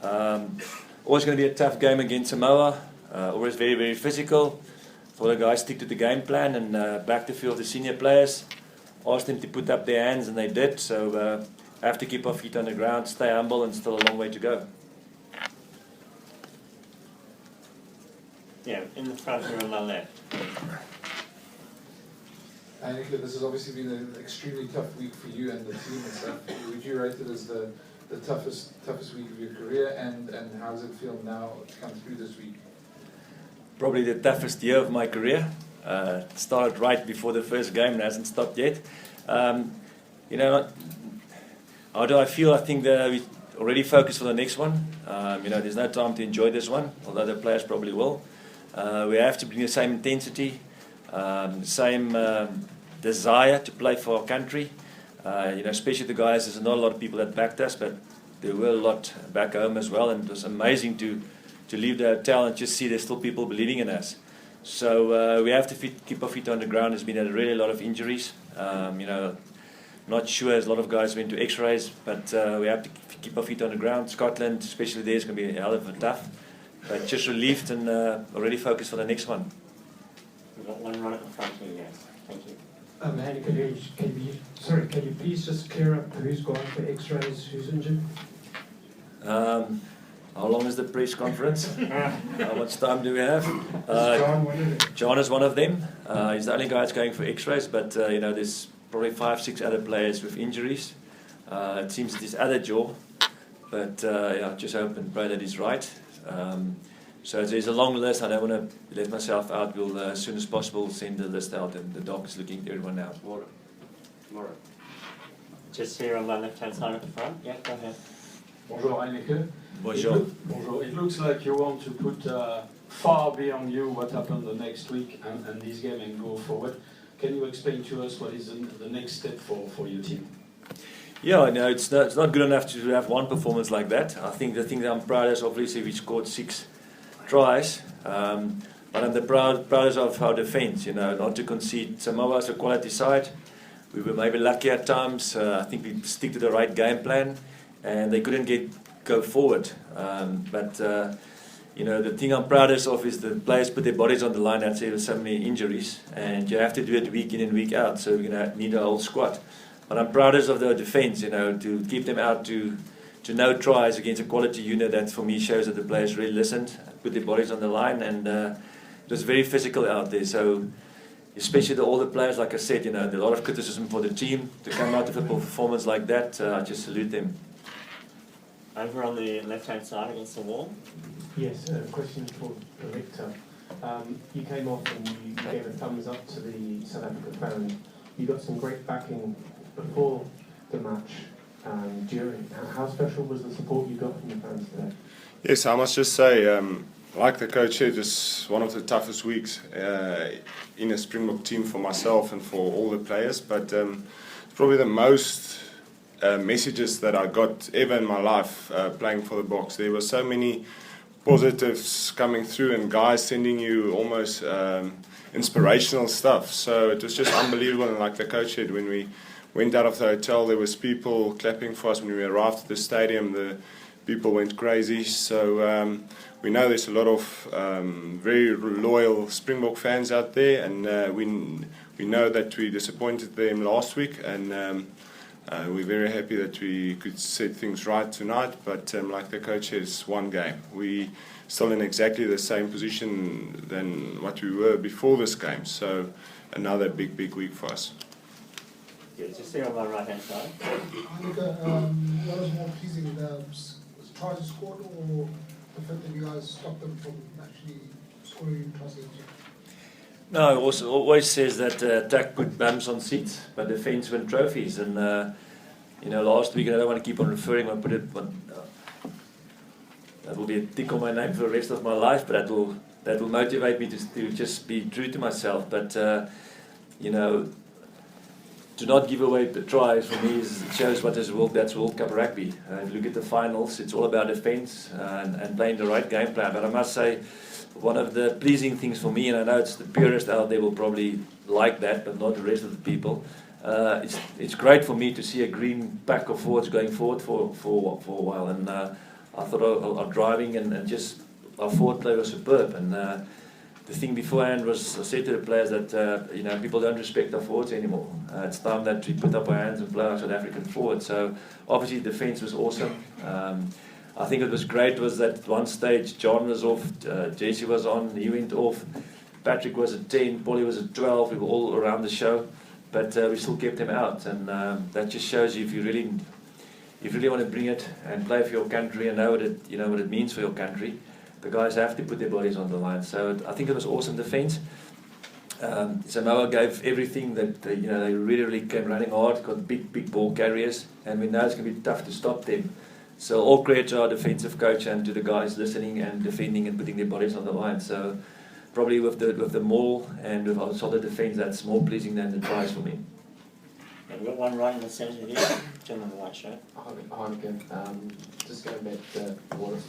Always going to be a tough game against Samoa. Always very, very physical. For the guys stick to the game plan and back the field the senior players. Asked them to put up their hands and they did. So have to keep our feet on the ground, stay humble, and still a long way to go. Yeah, in the front here on my left. Heyneke, this has obviously been an extremely tough week for you and the team and stuff. Would you rate it as the toughest week of your career, and how does it feel now to come through this week? Probably the toughest year of my career. Started right before the first game and hasn't stopped yet. You know, how do I feel? I think that we already focused for the next one. You know, there's no time to enjoy this one, although the players probably will. We have to bring the same intensity, same desire to play for our country. You know, especially the guys, there's not a lot of people that backed us, but there were a lot back home as well, and it was amazing to leave the hotel and just see there's still people believing in us. So we have to keep our feet on the ground. There's been really a lot of injuries. You know, not sure, as a lot of guys went to x-rays, but we have to keep our feet on the ground. Scotland, especially there, is going to be a hell of a tough. But just relieved and already focused for the next one. We've got one right at the front here, yes. Thank you. Heyneke, can you please just clear up who's gone for x-rays, who's injured? How long is the press conference? How much time do we have? John is one of them. He's the only guy that's going for x-rays, but you know, there's probably 5-6 other players with injuries. It seems it's his other jaw, but yeah, just hope and pray that he's right. So there's a long list. I don't want to let myself out. We'll as soon as possible send the list out, and the doc is looking at everyone now. Tomorrow. Just here on my left-hand side at the front. Yeah, go ahead. Bonjour Heyneke. Bonjour. Bonjour. It looks like you want to put far beyond you what happened the next week and this game and go forward. Can you explain to us what is the next step for your team? Yeah, no, it's not good enough to have one performance like that. I think the thing that I'm proud of is obviously we scored 6 tries, but I'm the proudest of our defence, you know, not to concede. Samoa is a quality side. We were maybe lucky at times. I think we stick to the right game plan, and they couldn't go forward. But you know, the thing I'm proudest of is the players put their bodies on the line. I'd say there's so many injuries, and you have to do it week in and week out. So we're going to need a whole squad. But I'm proudest of the defence, you know, to keep them out to no tries against a quality unit. That for me shows that the players really listened, put their bodies on the line, and it was very physical out there. So especially all the players, like I said, you know, there's a lot of criticism for the team to come out with a performance like that. I just salute them. Over on the left-hand side against the wall. Yes, a question for Victor. You came off and you gave a thumbs up to the South African fans. You got some great backing before the match and during. How special was the support you got from the fans today? Yes, I must just say, like the coach said, it's one of the toughest weeks in a Springbok team for myself and for all the players, but it's probably the most messages that I got ever in my life playing for the Boks. There were so many positives coming through and guys sending you almost inspirational stuff. So it was just unbelievable. And like the coach said, when we went out of the hotel, there was people clapping for us. When we arrived at the stadium, the people went crazy. So we know there's a lot of very loyal Springbok fans out there, and we know that we disappointed them last week, and we're very happy that we could set things right tonight. But like the coach says, one game. We still in exactly the same position than what we were before this game. So another big week for us. Yeah, just here on my right-hand side. What was more pleasing, was tries scored or the fact that you guys stopped them from actually scoring tries? No, it also always says that attack put bums on seats, but defence win trophies. And you know, last week, and I don't want to keep on referring, I put it, but that will be a tick on my name for the rest of my life. But that will motivate me to just be true to myself. But you know, to not give away the tries for me shows what is that's World Cup rugby. If you look at the finals, it's all about defence and playing the right game plan. But I must say, one of the pleasing things for me, and I know it's the purist out there will probably like that, but not the rest of the people. It's great for me to see a green pack of forwards going forward for a while, and I thought our driving and just our forward play was superb. And the thing beforehand was I said to the players that people don't respect our forwards anymore. It's time that we put up our hands and play our South African forward. So obviously the defence was awesome. I think it was great was that at one stage John was off, Jesse was on, he went off, Patrick was at 10, Polly was at 12, we were all around the show, but we still kept him out, and that just shows you if you really want to bring it and play for your country and know what it means for your country, the guys have to put their bodies on the line. So I think it was awesome defence. Samoa gave everything that they really came running hard, got big ball carriers, and we know it's going to be tough to stop them. So all credit to our defensive coach and to the guys listening and defending and putting their bodies on the line. So probably with the maul and with our solid defence, that's more pleasing than the tries for me. Yeah, we've got one right in the centre here, gentleman in the white shirt. Heyneke, just going back to what it's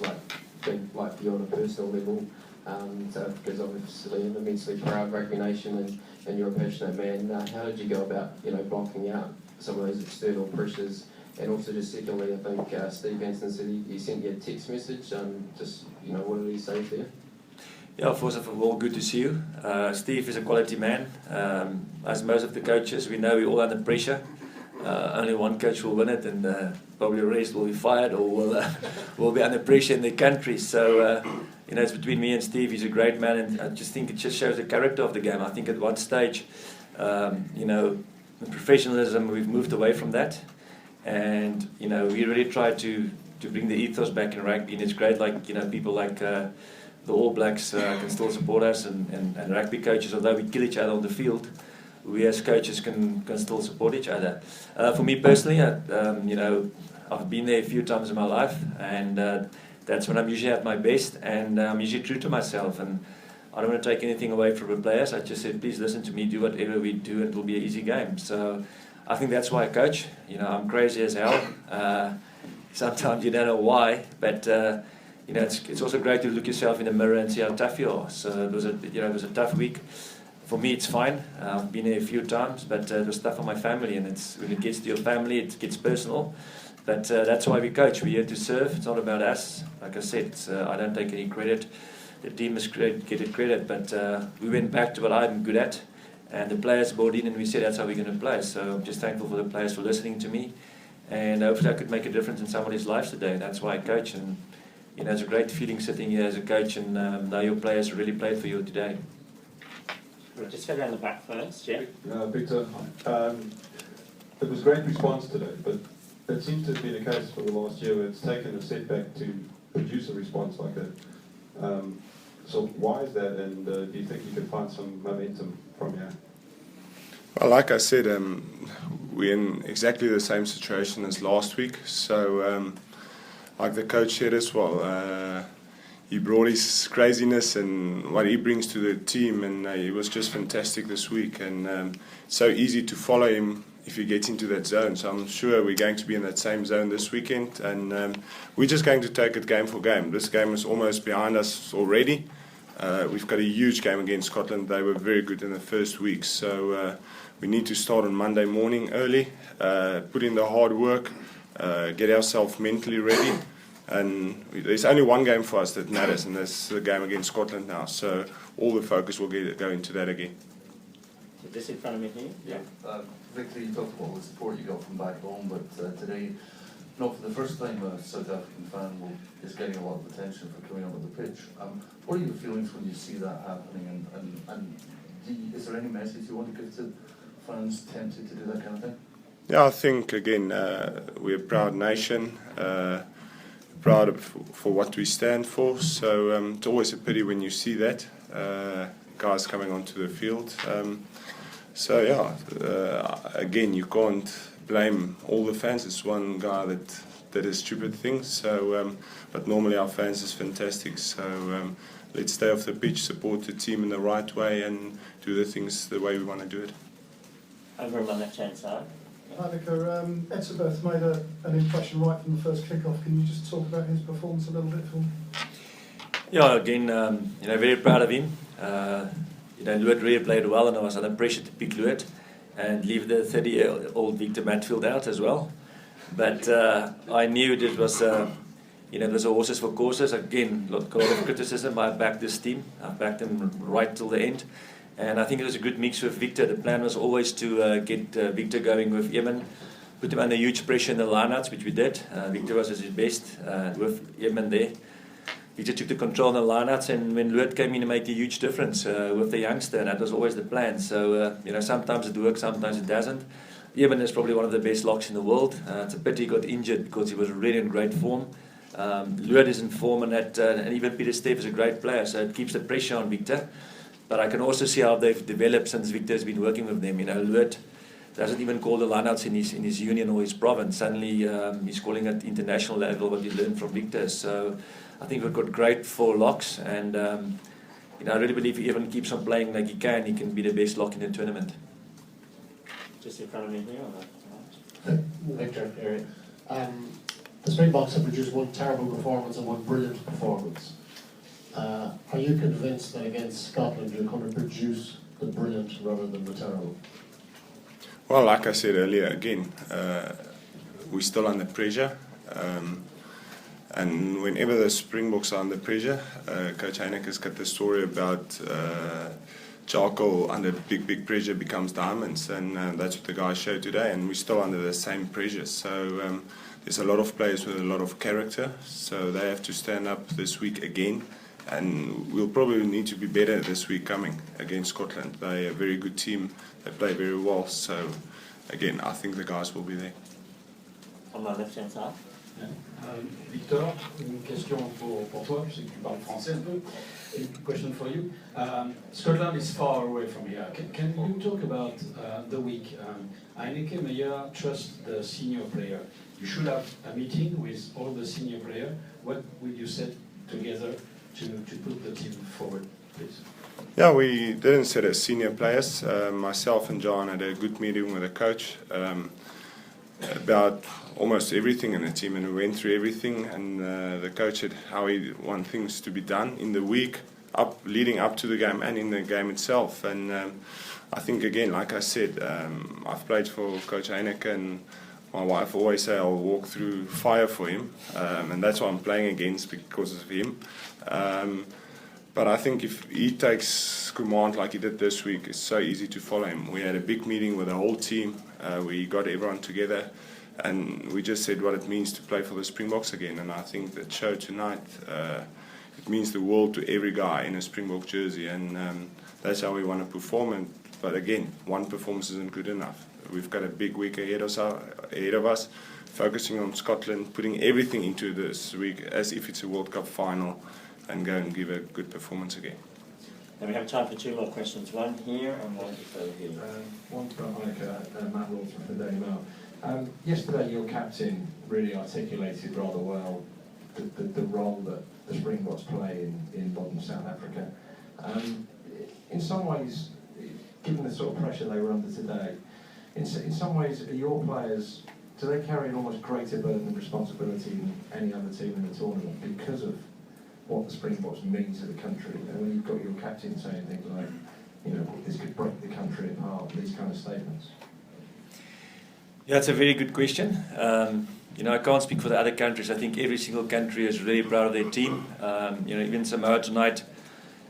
been like for you on a personal level. South Africa's obviously an immensely proud rugby nation, and you're a passionate man. How did you go about blocking out some of those external pressures? And also, just secondly, I think Steve Hansen said he sent you a text message. What did he say there? Yeah, first of all, good to see you. Steve is a quality man. As most of the coaches, we know we're all under pressure. Only one coach will win it, and probably the rest will be fired or will be under pressure in their country. So, it's between me and Steve. He's a great man, and I just think it just shows the character of the game. I think at one stage, the professionalism, we've moved away from that. And we really try to bring the ethos back in rugby, and it's great. People like the All Blacks can still support us, and rugby coaches. Although we kill each other on the field, we as coaches can still support each other. For me personally, I've been there a few times in my life, and that's when I'm usually at my best, and I'm usually true to myself. And I don't want to take anything away from the players. I just said, please listen to me, do whatever we do, and it will be an easy game. So I think that's why I coach. I'm crazy as hell. Sometimes you don't know why, but it's also great to look yourself in the mirror and see how tough you are. So it was a tough week. For me, it's fine. I've been there a few times, but it was tough for my family. And when it gets to your family, it gets personal. But that's why we coach. We're here to serve. It's not about us. Like I said, I don't take any credit. The team must get credit, but we went back to what I'm good at. And the players bought in, and we said that's how we're going to play. So I'm just thankful for the players for listening to me, and hopefully I could make a difference in somebody's lives today. And that's why I coach. And it's a great feeling sitting here as a coach, and know your players really played for you today. We'll just go down the back first, yeah. Victor, it was a great response today, but it seems to be the case for the last year where it's taken a setback to produce a response like that. So why is that, and do you think you can find some momentum from here? Well, like I said, we're in exactly the same situation as last week. So, like the coach said as well, he brought his craziness and what he brings to the team, and he was just fantastic this week. And it's so easy to follow him if he gets into that zone. So I'm sure we're going to be in that same zone this weekend, and we're just going to take it game for game. This game is almost behind us already. We've got a huge game against Scotland. They were very good in the first week, so we need to start on Monday morning early, put in the hard work, get ourselves mentally ready, and there's only one game for us that matters, and that's the game against Scotland now, so all the focus will go into that again. So just in front of me here? Yeah. Victor, you talked about the support you got from back home, but today, not for the first time, a South African fan is getting a lot of attention for coming onto the pitch. What are your feelings when you see that happening, and is there any message you want to give to fans tempted to do that kind of thing? Yeah, I think, again, we're a proud nation, proud for what we stand for, so it's always a pity when you see that, guys coming onto the field. Again, you can't blame all the fans. It's one guy that is stupid things. So, but normally our fans is fantastic. So let's stay off the pitch, support the team in the right way, and do the things the way we want to do it. Over on my left-hand side. Heyneke, Etzebeth made an impression right from the first kick-off. Can you just talk about his performance a little bit for me? Yeah, again, very proud of him. Luet really played well, and I was under pressure to pick Luet and leave the 30-year-old Victor Matfield out as well. But I knew it was there's a horses for courses. Again, got a lot of criticism. I backed this team. I backed them right till the end. And I think it was a good mix with Victor. The plan was always to get Victor going with Eamon, put him under huge pressure in the lineouts, which we did. Victor was at his best with Eamon there. Victor took the control in the lineouts, and when Luet came in, he made a huge difference with the youngster, and that was always the plan. So, sometimes it works, sometimes it doesn't. Eamon is probably one of the best locks in the world. It's a pity he got injured because he was really in great form. Luet is in form, and even Peter Steff is a great player, so it keeps the pressure on Victor. But I can also see how they've developed since Victor has been working with them. Luet doesn't even call the lineouts in his union or his province. Suddenly he's calling it international level, what he learned from Victor. So I think we've got great 4 locks, and I really believe if he even keeps on playing like he can be the best lock in the tournament. Just in front of me here. Right. Victor, Eric. The Springboks have produced one terrible performance and one brilliant performance. Are you convinced that against Scotland you're going to produce the brilliant rather than the terrible? Well, like I said earlier, again, we're still under pressure. And whenever the Springboks are under pressure, Coach Heyneke has got the story about charcoal under big pressure becomes diamonds, and that's what the guys showed today, and we're still under the same pressure. So there's a lot of players with a lot of character, so they have to stand up this week again, and we'll probably need to be better this week coming against Scotland. They're a very good team, they play very well, so again, I think the guys will be there. On my left-hand side. Victor, une question pour toi, je sais que tu parles français un peu. A question for you. Scotland is far away from here. Can you talk about the week? Heyneke Meyer trusts the senior player. You should have a meeting with all the senior players. What will you set together to put the team forward, please? Yeah, we didn't set as senior players. Myself and John had a good meeting with the coach about almost everything in the team, and we went through everything, and the coach said how he want things to be done in the week leading up to the game and in the game itself. And I think, again, like I said, I've played for Coach Heyneke, and my wife always say I'll walk through fire for him, and that's what I'm playing against because of him. But I think if he takes command like he did this week, it's so easy to follow him. We had a big meeting with the whole team. We got everyone together, and we just said what it means to play for the Springboks again. And I think that show tonight, it means the world to every guy in a Springbok jersey, and that's how we want to perform. But again, one performance isn't good enough. We've got a big week ahead of us, focusing on Scotland, putting everything into this week as if it's a World Cup final, and go and give a good performance again. And we have time for 2 more questions. One here and one over here. One for Heyneke, Matt Wilson from the Daily Mail. Yesterday your captain really articulated rather well the role that the Springboks play in modern South Africa. In some ways, given the sort of pressure they were under today, in some ways are your players, do they carry an almost greater burden of responsibility than any other team in the tournament because of what the Springboks mean to the country? And when you've got your captain saying things like, this could break the country apart, these kind of statements. Yeah, it's a very good question. I can't speak for the other countries. I think every single country is really proud of their team. Even Samoa tonight,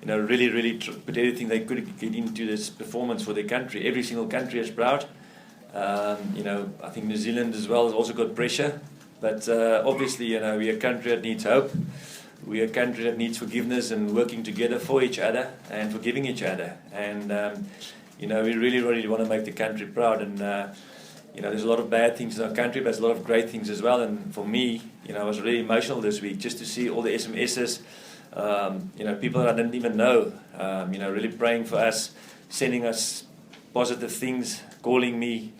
really put everything they could get into this performance for their country. Every single country is proud. I think New Zealand as well has also got pressure. But obviously, we're a country that needs hope. We're a country that needs forgiveness and working together for each other and forgiving each other. And, we really want to make the country proud. And, there's a lot of bad things in our country, but there's a lot of great things as well. And for me, I was really emotional this week just to see all the SMSs, people that I didn't even know, really praying for us, sending us positive things, calling me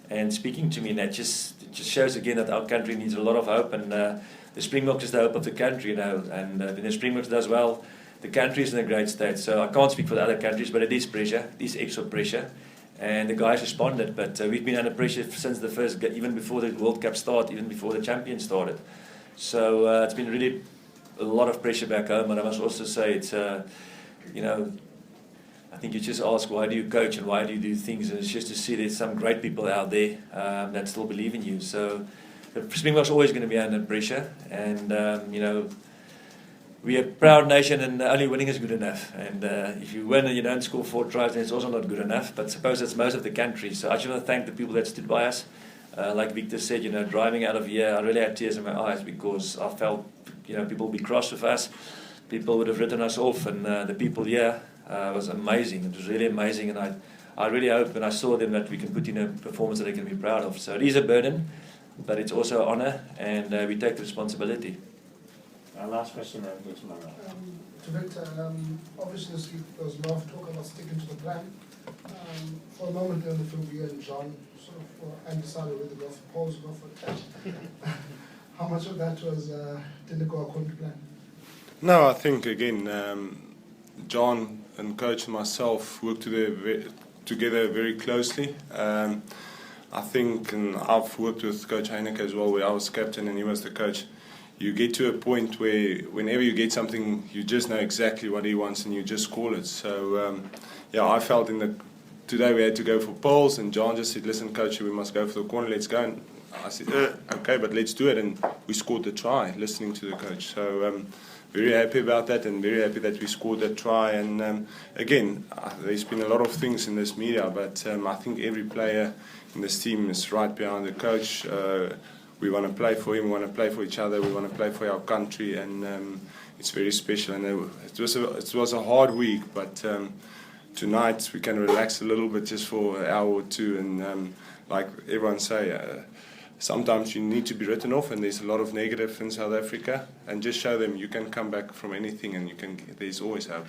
and speaking to me. And that just shows again that our country needs a lot of hope. And the Springboks is the hope of the country, and when the Springboks does well, the country is in a great state. So I can't speak for the other countries, but it is pressure, it is extra pressure, and the guys responded. But we've been under pressure since the first, even before the World Cup started, even before the Champions started. So it's been really a lot of pressure back home, and I must also say it's, I think you just ask, why do you coach and why do you do things, and it's just to see there's some great people out there that still believe in you. So the Springboks always going to be under pressure, and you know, we're a proud nation, and only winning is good enough. And if you win and you don't score 4 tries, then it's also not good enough. But suppose it's most of the country. So I just want to thank the people that stood by us. Like Victor said, you know, driving out of here, I really had tears in my eyes because I felt, you know, people would be cross with us. People would have written us off, and the people here was amazing. It was really amazing, and I really hope when I saw them that we can put in a performance that they can be proud of. So it is a burden, but it's also an honour, and we take the responsibility. Last question then, tomorrow. To Victor, obviously this week there was a lot of talk about sticking to the plan. For a moment there in the field, you and John sort of were undecided whether to go for poles or go for a catch. How much of that was didn't go according to plan? No, I think again, John and coach and myself worked together very closely. I think, and I've worked with Coach Heyneke as well, where I was captain and he was the coach. You get to a point where whenever you get something, you just know exactly what he wants and you just call it. So, yeah, I felt today we had to go for poles, and John just said, listen, coach, we must go for the corner, let's go. And I said, okay, but let's do it. And we scored the try, listening to the coach. So, very happy about that, and very happy that we scored that try. And again, there's been a lot of things in this media, but I think every player in this team is right behind the coach. We want to play for him, we want to play for each other, we want to play for our country, and it's very special. And it was a hard week, but tonight we can relax a little bit just for an hour or two. And like everyone say, sometimes you need to be written off, and there's a lot of negative in South Africa, and just show them you can come back from anything, and there's always hope.